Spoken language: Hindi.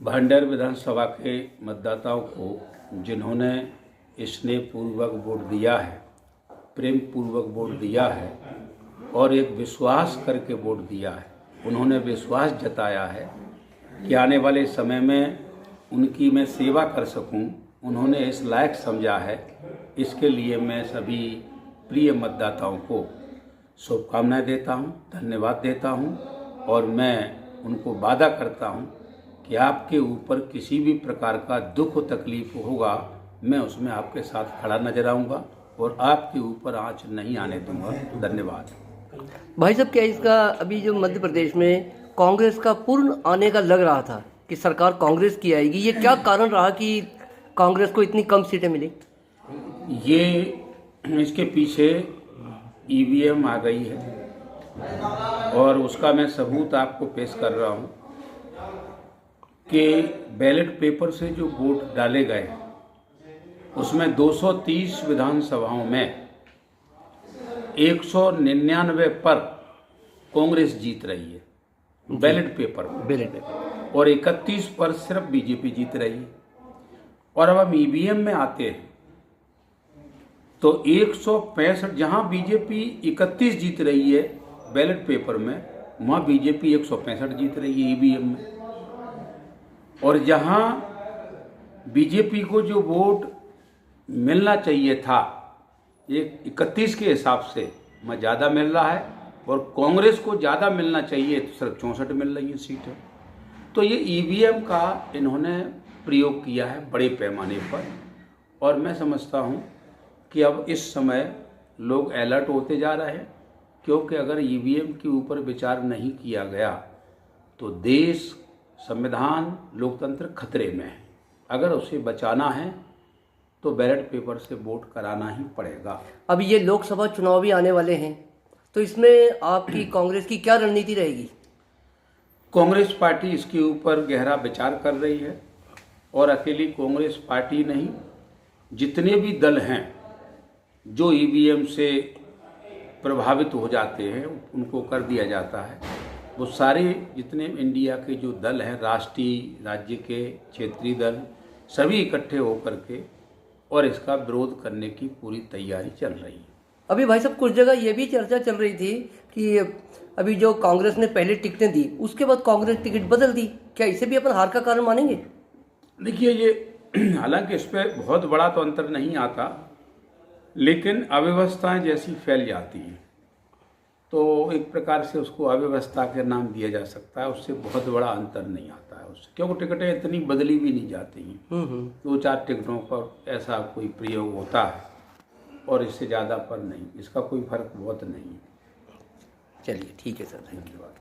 भांडेर विधानसभा के मतदाताओं को जिन्होंने स्नेहपूर्वक वोट दिया है, प्रेम पूर्वक वोट दिया है और एक विश्वास करके वोट दिया है, उन्होंने विश्वास जताया है कि आने वाले समय में उनकी मैं सेवा कर सकूं, उन्होंने इस लायक समझा है। इसके लिए मैं सभी प्रिय मतदाताओं को शुभकामनाएं देता हूं, धन्यवाद देता हूं और मैं उनको वादा करता हूं कि आपके ऊपर किसी भी प्रकार का दुख तकलीफ होगा, मैं उसमें आपके साथ खड़ा नजर आऊँगा और आपके ऊपर आँच नहीं आने दूंगा। धन्यवाद। भाई साहब, क्या इसका अभी जो मध्य प्रदेश में कांग्रेस का पूर्ण आने का लग रहा था कि सरकार कांग्रेस की आएगी, ये क्या कारण रहा कि कांग्रेस को इतनी कम सीटें मिली? ये इसके पीछे ईवीएम आ गई है और उसका मैं सबूत आपको पेश कर रहा हूँ कि बैलेट पेपर से जो वोट डाले गए उसमें 230 विधानसभाओं में 199 पर कांग्रेस जीत रही है बैलेट पेपर और 31 पर सिर्फ बीजेपी जीत रही है। और अब हम ईवीएम में आते हैं तो 165 जहां बीजेपी 31 जीत रही है बैलेट पेपर में, वहां बीजेपी 165 जीत रही है ईवीएम में। और जहां बीजेपी को जो वोट मिलना चाहिए था 31 के हिसाब से वहाँ ज़्यादा मिल रहा है और कांग्रेस को ज़्यादा मिलना चाहिए तो सिर्फ 64 मिल रही है सीटें। तो ये ईवीएम का इन्होंने प्रयोग किया है बड़े पैमाने पर और मैं समझता हूँ कि अब इस समय लोग अलर्ट होते जा रहे हैं, क्योंकि अगर ईवीएम के ऊपर विचार नहीं किया गया तो देश, संविधान, लोकतंत्र खतरे में है। अगर उसे बचाना है तो बैलेट पेपर से वोट कराना ही पड़ेगा। अब ये लोकसभा चुनाव भी आने वाले हैं, तो इसमें आपकी कांग्रेस की क्या रणनीति रहेगी? कांग्रेस पार्टी इसके ऊपर गहरा विचार कर रही है और अकेली कांग्रेस पार्टी नहीं, जितने भी दल हैं जो ईवीएम से प्रभावित हो जाते हैं उनको कर दिया जाता है, वो सारे जितने इंडिया के जो दल हैं, राष्ट्रीय, राज्य के, क्षेत्रीय दल, सभी इकट्ठे होकर के और इसका विरोध करने की पूरी तैयारी चल रही है। अभी भाई साहब, कुछ जगह ये भी चर्चा चल रही थी कि अभी जो कांग्रेस ने पहले टिकटें दी उसके बाद कांग्रेस टिकट बदल दी, क्या इसे भी अपन हार का कारण मानेंगे? देखिए, ये हालांकि इस पर बहुत बड़ा तो अंतर नहीं आता, लेकिन अव्यवस्थाएं जैसी फैल जाती हैं तो एक प्रकार से उसको अव्यवस्था के नाम दिया जा सकता है। उससे बहुत बड़ा अंतर नहीं आता है उससे, क्योंकि टिकटें इतनी बदली भी नहीं जाती हैं। 2-4 टिकटों पर ऐसा कोई प्रयोग होता है और इससे ज़्यादा पर नहीं, इसका कोई फर्क बहुत नहीं है। चलिए, ठीक है सर, धन्यवाद।